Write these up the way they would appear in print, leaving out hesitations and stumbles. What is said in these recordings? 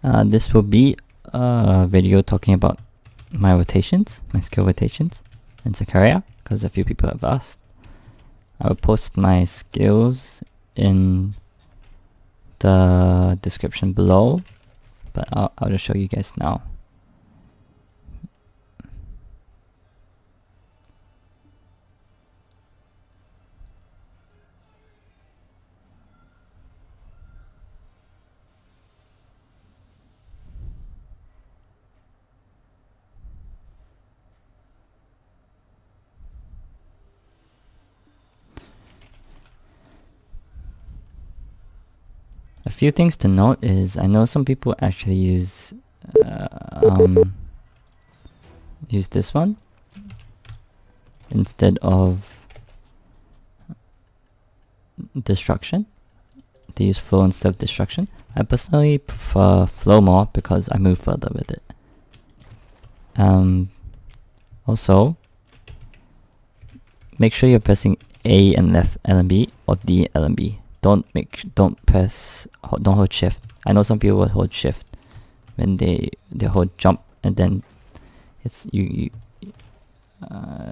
This will be a video talking about my rotations, my skill rotations in Sycraia, because a few people have asked. I will post my skills in the description below, but I'll just show you guys now. A few things to note is I know some people actually use this one instead of destruction. They use flow instead of destruction. I personally prefer flow more because I move further with it. Also, make sure you're pressing A and left LMB or D LMB. Don't hold shift. I know some people will hold shift when they hold jump, and then it's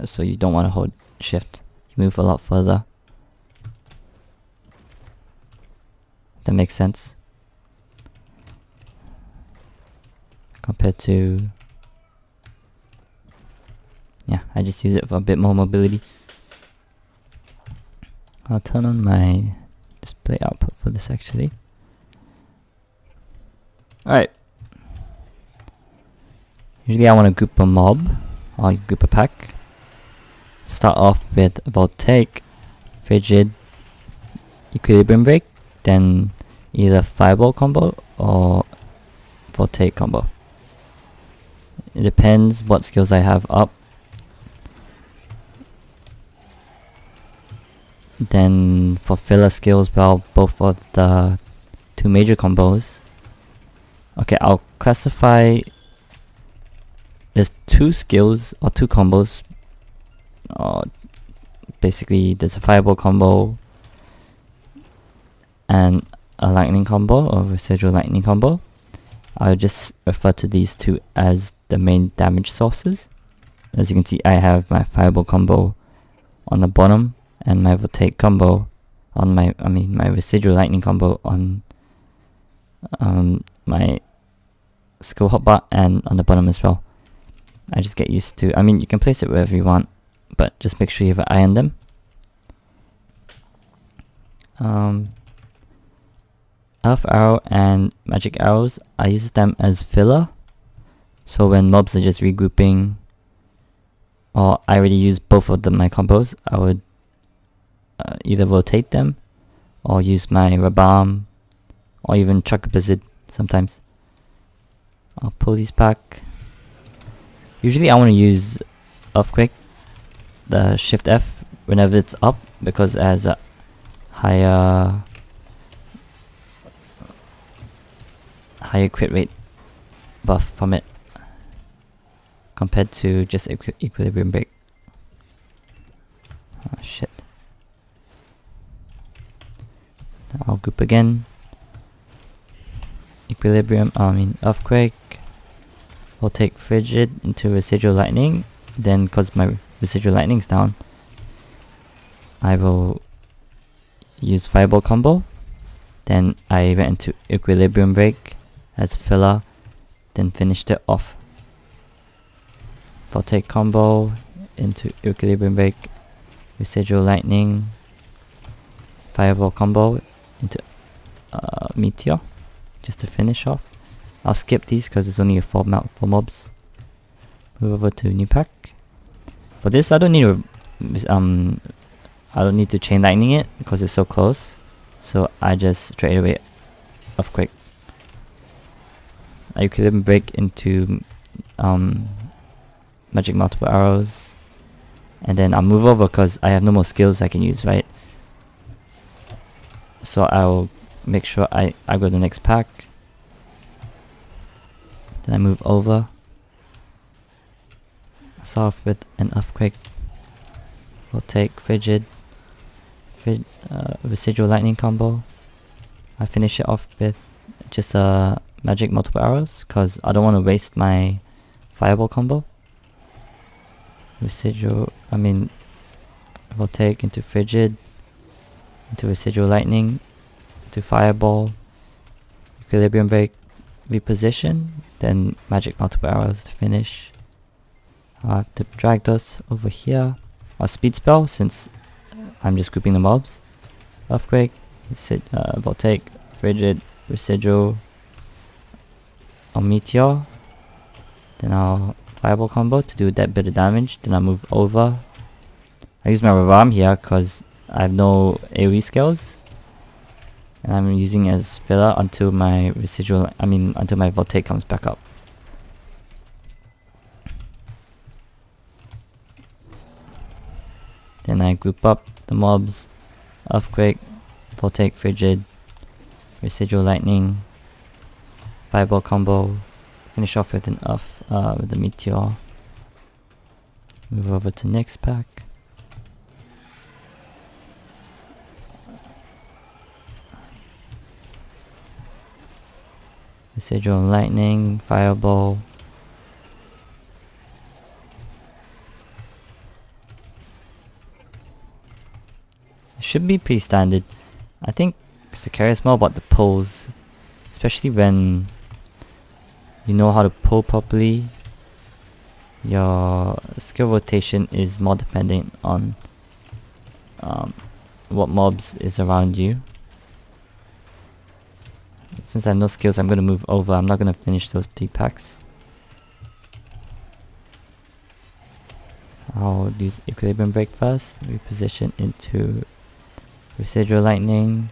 so you don't want to hold shift. You move a lot further. That makes sense compared to, yeah, I just use it for a bit more mobility. I'll turn on my display output for this actually. Alright. Usually I want to group a mob or group a pack. Start off with Voltaic, Frigid, Equilibrium Break, then either Fireball combo or Voltaic combo. It depends what skills I have up. Then for filler skills, well, both of the two major combos. Okay, I'll classify. There's two skills or two combos. Basically, there's a fireball combo and a lightning combo or residual lightning combo. I'll just refer to these two as the main damage sources. As you can see, I have my fireball combo on the bottom and my Voltaic combo on my residual lightning combo on my skill hotbar and on the bottom as well. I just get used to, you can place it wherever you want, but just make sure you have an eye on them. Earth arrow and magic arrows, I use them as filler. So when mobs are just regrouping, or I already use both of my combos, I would either rotate them or use my Rabam or even chuck a blizzard sometimes. I'll pull these back. Usually I want to use Earthquake, the shift F, whenever it's up, because it has a higher crit rate buff from it compared to just Equilibrium Break. Oh shit. I'll group again. Equilibrium, Earthquake. We'll take Frigid into Residual Lightning. Then, because my Residual Lightning's down, I will use Fireball combo. Then I went into Equilibrium Break as filler. Then finished it off. Voltaic combo into Equilibrium Break, Residual Lightning, Fireball combo into Meteor, just to finish off. I'll skip these because it's only a 4 mobs. Move over to new pack. For this, I don't need to chain lightning it because it's so close. So I just straight away Earthquake. I could break into magic multiple arrows, and then I'll move over because I have no more skills I can use, right? So I'll make sure I go to the next pack. Then I move over. Start off with an Earthquake. We'll take Frigid, Residual Lightning combo. I finish it off with just a magic multiple arrows because I don't want to waste my fireball combo. Residual, Voltaic into frigid, into residual lightning, into fireball, equilibrium break, reposition, then magic multiple arrows to finish. I'll have to drag those over here. I'll speed spell since I'm just grouping the mobs. Earthquake, Voltaic, frigid, residual, I'll meteor, then I'll fireball combo to do that bit of damage, then I'll move over. I use my Ravam here because I have no AoE skills, and I'm using it as filler until my until my Voltaic comes back up. Then I group up the mobs, Earthquake, Voltaic, frigid, residual lightning, fireball combo, finish off with an with the meteor. Move over to next pack. Residual lightning, fireball. It should be pretty standard. I think Sycraia is more about the pulls, especially when you know how to pull properly. Your skill rotation is more dependent on what mobs is around you. Since I have no skills, I'm gonna move over. I'm not gonna finish those 3 packs. I'll use equilibrium break first, reposition into residual lightning,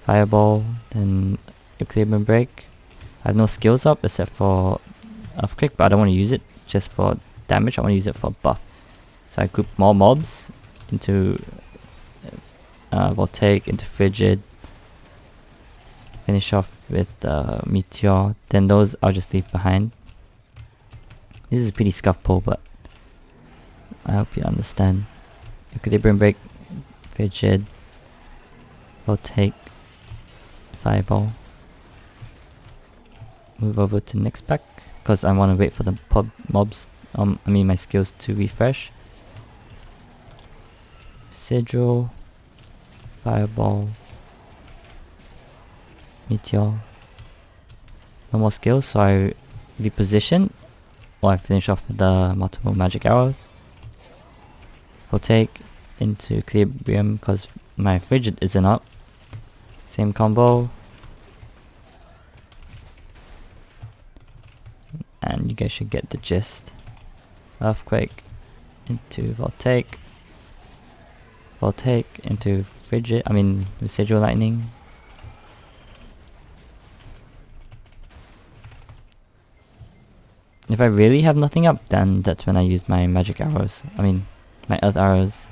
fireball, then equilibrium break. I have no skills up except for earthquake, but I don't want to use it just for damage. I want to use it for buff. So I group more mobs into Voltaic, into frigid, finish off with meteor, then those I'll just leave behind. This is a pretty scuff pull, but I hope you understand. Equilibrium break, frigid, Voltaic, fireball. Move over to next pack because I want to wait for the mobs, my skills to refresh. Residual, fireball, meteor. No more skills, so I reposition or I finish off with the multiple magic arrows. Voltaic into equilibrium because my frigid isn't up. Same combo. And you guys should get the gist. Earthquake into Voltaic. Voltaic into frigid, residual lightning. If I really have nothing up, then that's when I use my magic arrows. My earth arrows.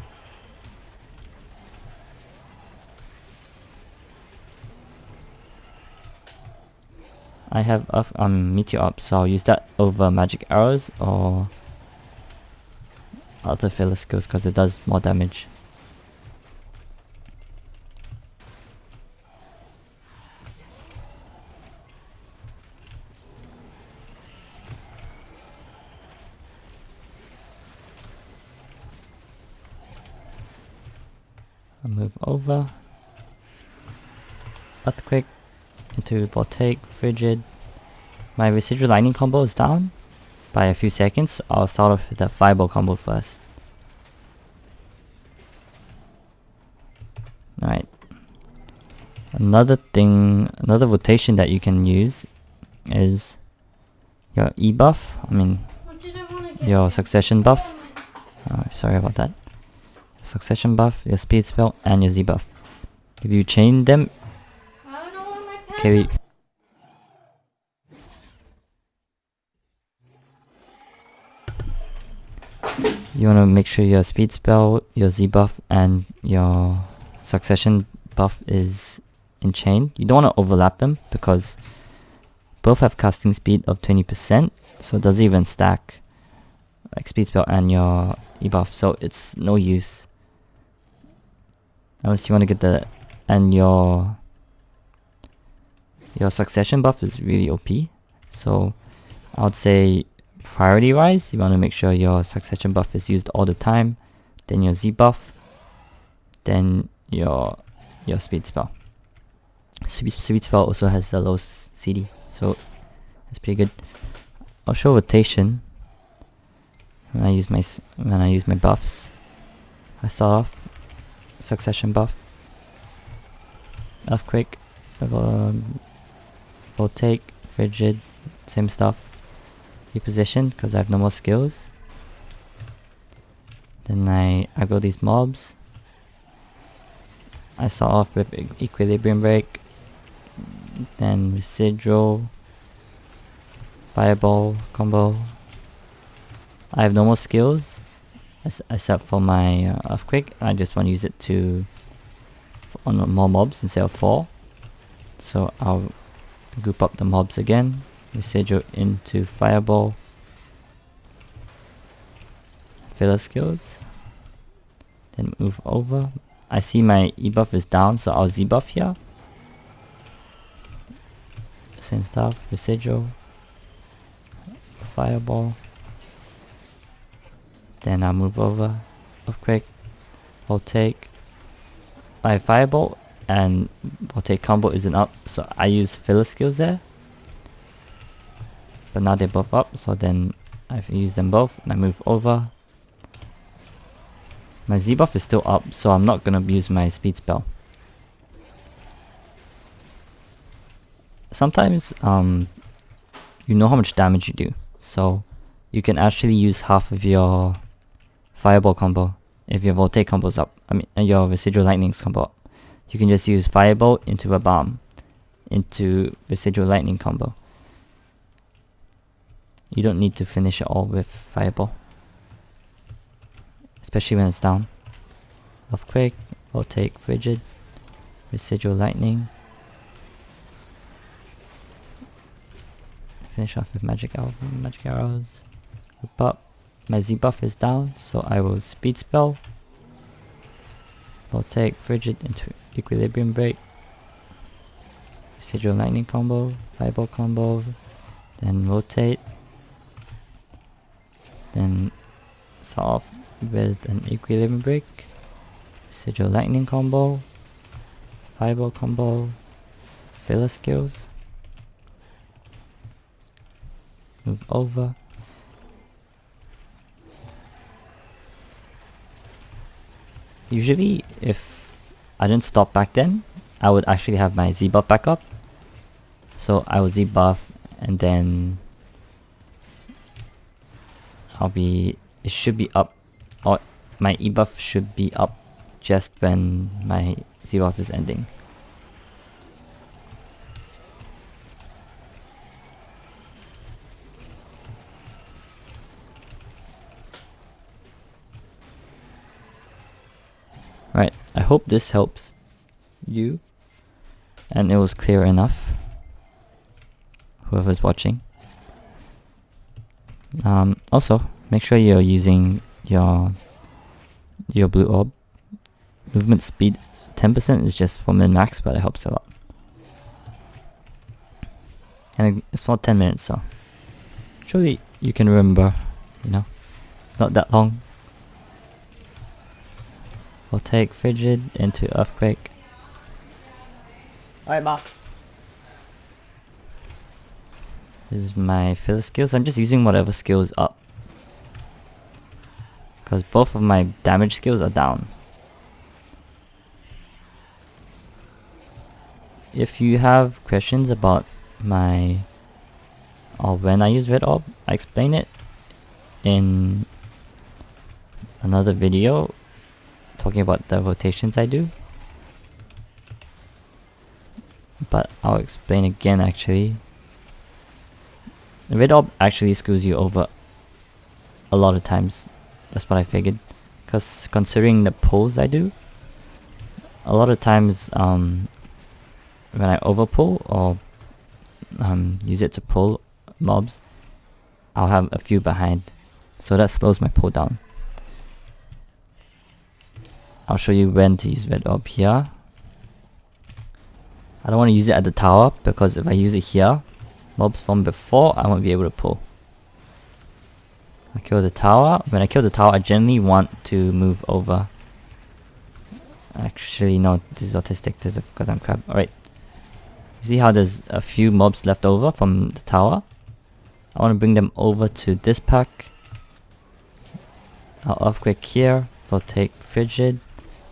I have meteor up, so I'll use that over magic arrows or other filler skills because it does more damage. I'll move over. Earthquake into Voltaic, frigid. My residual lightning combo is down by a few seconds. I'll start off with the fireball combo first. Alright. Another rotation that you can use is your E buff. Your succession buff. Sorry about that. Succession buff, your speed spell, and your Z buff. If you chain them, you want to make sure your speed spell, your Z buff, and your succession buff is in chain. You don't want to overlap them because both have casting speed of 20%, so it doesn't even stack, like speed spell and your E buff, so it's no use. Unless you want to get and your your succession buff is really OP. So I would say priority wise, you want to make sure your succession buff is used all the time, then your Z buff, then your speed spell. Speed spell also has the low CD, so it's pretty good. I'll show rotation when I use my buffs. I start off succession buff, earthquake, voltaic, frigid, same stuff. Reposition because I have no more skills. Then I go these mobs. I start off with equilibrium break, then residual, fireball combo. I have no more skills except for my earthquake. I just want to use it on more mobs instead of 4. So I'll group up the mobs again, residual into fireball, filler skills, then move over. I see my E buff is down, so I'll Z buff here. Same stuff, residual, fireball, then I'll move over, earthquake, voltaic. My fireball and voltaic combo isn't up, so I use filler skills there. But now they're both up, so then I've used them both and I move over. My Z buff is still up, so I'm not gonna use my speed spell. Sometimes you know how much damage you do, so you can actually use half of your fireball combo if your voltaic combo's up. Your residual lightning's combo up. You can just use fireball into a bomb into residual lightning combo. You don't need to finish it all with fireball, especially when it's down. Earthquake, voltaic, frigid, residual lightning. Finish off with magic arrows. Group up. My Z buff is down, so I will speed spell. Voltaic, frigid into equilibrium break. Residual lightning combo, fireball combo, then rotate. Then start off with an equilibrium break, residual lightning combo, fireball combo, filler skills, move over. Usually if I didn't stop back then, I would actually have my Z buff back up. So I would Z buff and then it should be up, or my E buff should be up just when my Z buff is ending. Right, I hope this helps you and it was clear enough, whoever's watching. Also, make sure you're using your blue orb. Movement speed 10% is just for min-max, but it helps a lot. And it's for 10 minutes, so surely you can remember, it's not that long. We'll take frigid into earthquake. Alright, Ma. This is my filler skills. I'm just using whatever skills up, because both of my damage skills are down. If you have questions about when I use red orb, I explain it in another video talking about the rotations I do. But I'll explain again actually. Red orb actually screws you over a lot of times. That's what I figured. Because considering the pulls I do, a lot of times when I overpull or use it to pull mobs, I'll have a few behind. So that slows my pull down. I'll show you when to use red orb here. I don't want to use it at the tower because if I use it here, mobs from before, I won't be able to pull. I kill the tower. When I kill the tower, I generally want to move over. Actually, no, this is autistic. There's a goddamn crab. Alright. You see how there's a few mobs left over from the tower? I want to bring them over to this pack. I'll earthquake here. I'll take frigid.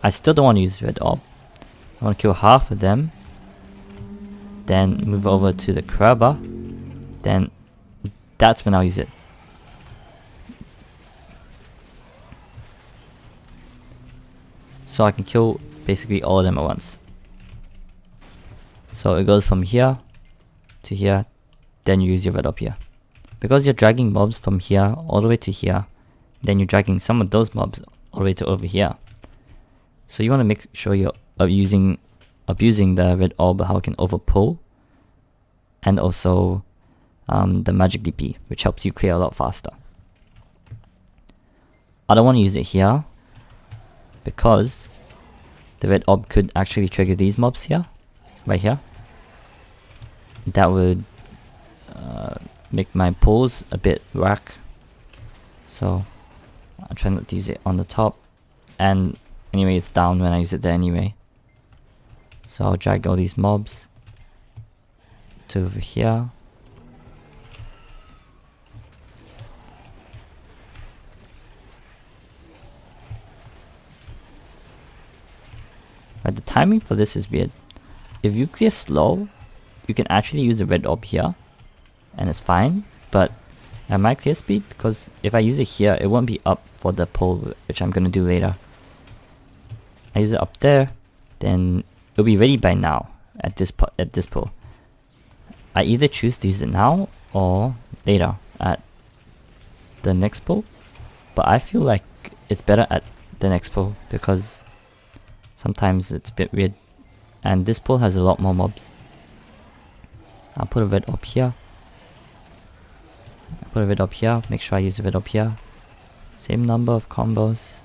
I still don't want to use red orb. I want to kill half of them. Then move over to the crabber. Then that's when I'll use it. So I can kill basically all of them at once. So it goes from here to here, then you use your red up here. Because you're dragging mobs from here all the way to here, then you're dragging some of those mobs all the way to over here. So you want to make sure you're abusing the red orb, how it can overpull, and also the magic DP, which helps you clear a lot faster. I don't want to use it here because the red orb could actually trigger these mobs here, right here. That would make my pulls a bit whack. So I'll try not to use it on the top, and anyway it's down when I use it there anyway. So I'll drag all these mobs to over here. But the timing for this is weird. If you clear slow, you can actually use the red orb here, and it's fine. But at my clear speed, because if I use it here, it won't be up for the pull, which I'm gonna do later. I use it up there, then it'll be ready by now at this pull. I either choose to use it now or later at the next pull, but I feel like it's better at the next pull because sometimes it's a bit weird, and this pull has a lot more mobs. I'll put a red up here. I'll put a red up here. Make sure I use a red up here. Same number of combos.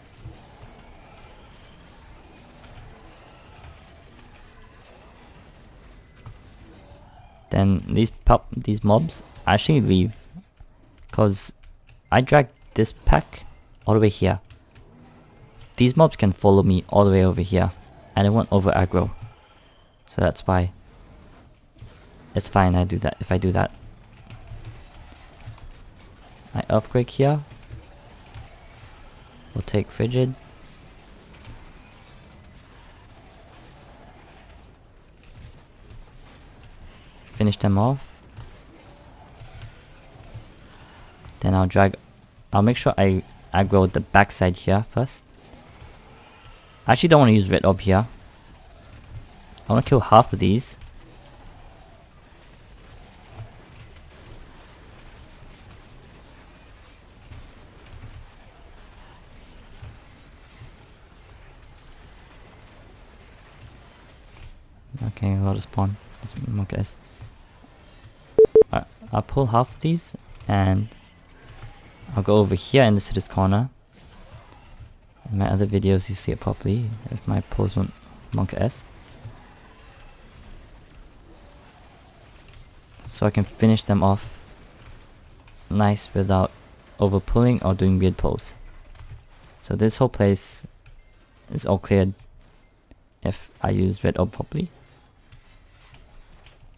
Then these mobs actually leave because I drag this pack all the way here. These mobs can follow me all the way over here, and it won't over aggro. So that's why it's fine I do that. If I do that, I earthquake here. We'll take frigid. Finish them off. Then I'll make sure I aggro the backside here first. I actually don't want to use red orb here. I want to kill half of these. Okay, a lot of spawn. Okay. I'll pull half of these and I'll go over here into this corner. In my other videos you see it properly if my pulls won't monk S. So I can finish them off nice without over pulling or doing weird pulls. So this whole place is all cleared if I use red orb properly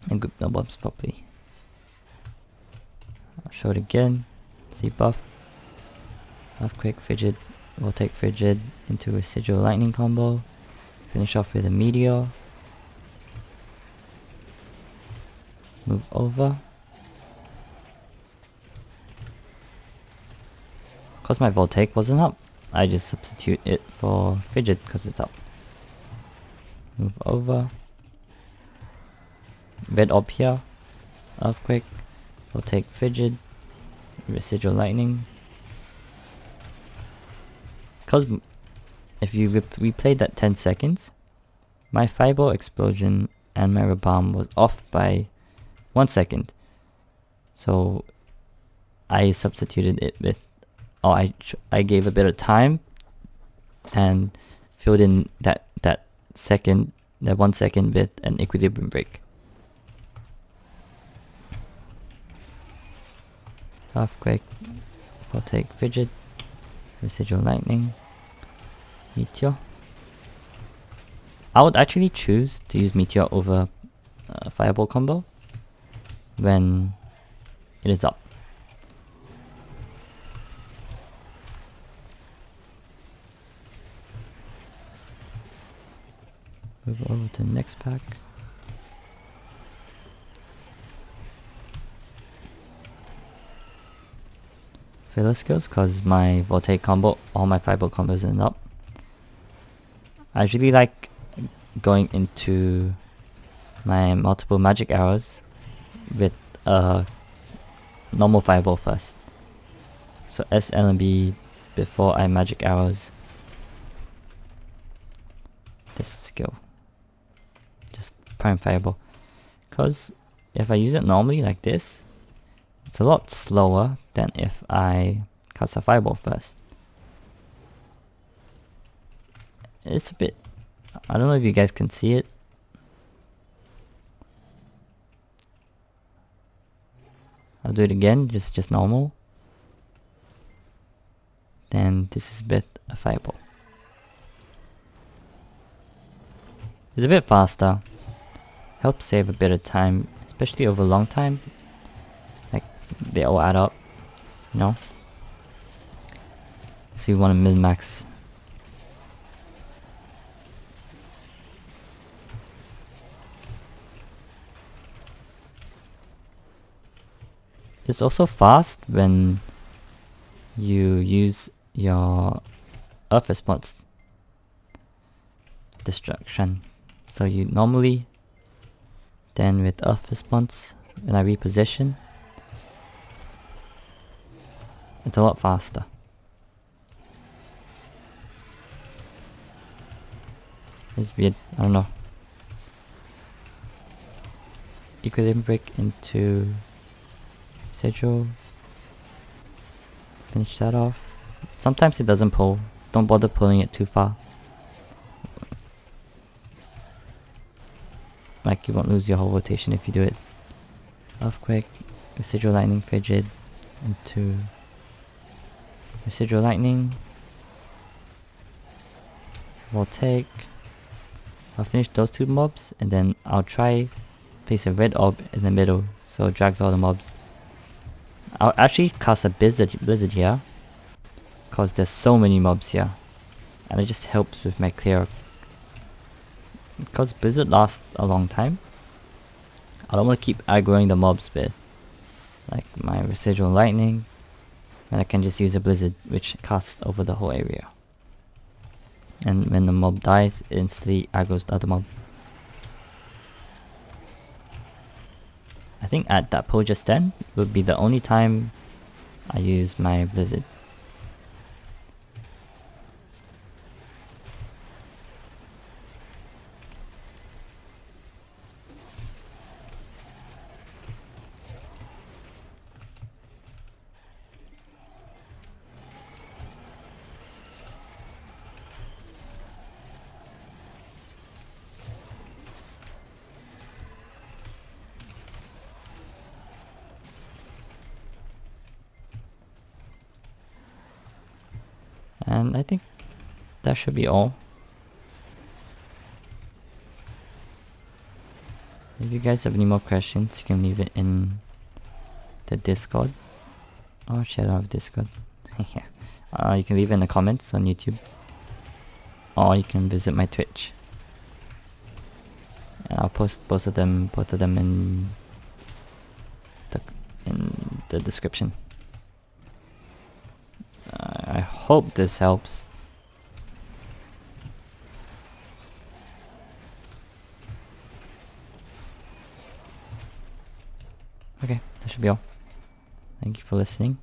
and group the mobs properly. I'll show it again. See buff. Earthquake, frigid. We'll take frigid into residual lightning combo. Finish off with a meteor. Move over. Because my voltaic wasn't up, I just substitute it for frigid because it's up. Move over. Red orb here. Earthquake. We'll take frigid. Residual lightning. Because if you replay that 10 seconds, my fireball explosion and my bomb was off by 1 second. So I substituted it with, I gave a bit of time and filled in that second that 1 second with an equilibrium break. Earthquake, Voltaic Frigid, Residual Lightning, Meteor. I would actually choose to use Meteor over Fireball combo when it is up. Move over to the next pack. Filler skills, cause my Voltaic combo, all my Fireball combos end up. I usually like going into my multiple magic arrows with a normal Fireball first. So S, L, and B before I magic arrows this skill. Just prime Fireball. Cause if I use it normally like this, it's a lot slower than if I cast a Fireball first. It's a bit, I don't know if you guys can see it. I'll do it again, just normal. Then this is a bit a Fireball. It's a bit faster. Helps save a bit of time, especially over a long time. Like, they all add up, you know? So you want to min-max. It's also fast when you use your Earth Response Destruction. So you normally, then with Earth Response, when I reposition, it's a lot faster. It's weird, I don't know. Equilibrium break into Sigil. Finish that off. Sometimes it doesn't pull. Don't bother pulling it too far. Like, you won't lose your whole rotation if you do it. Earthquake, Residual Lightning, Frigid, into Residual Lightning. Voltaic. I'll finish those two mobs and then I'll try place a red orb in the middle so it drags all the mobs. I'll actually cast a blizzard here cause there's so many mobs here and it just helps with my clear. Because blizzard lasts a long time, I don't want to keep aggroing the mobs with like my Residual Lightning, and I can just use a blizzard which casts over the whole area. And when the mob dies, it instantly aggroes the other mob. I think at that pull just then would be the only time I use my blizzard. And I think that should be all. If you guys have any more questions, you can leave it in the Discord. Oh shit, I don't have Discord. You can leave it in the comments on YouTube. Or you can visit my Twitch. And I'll post both of them in the description. I hope this helps. Okay, that should be all. Thank you for listening.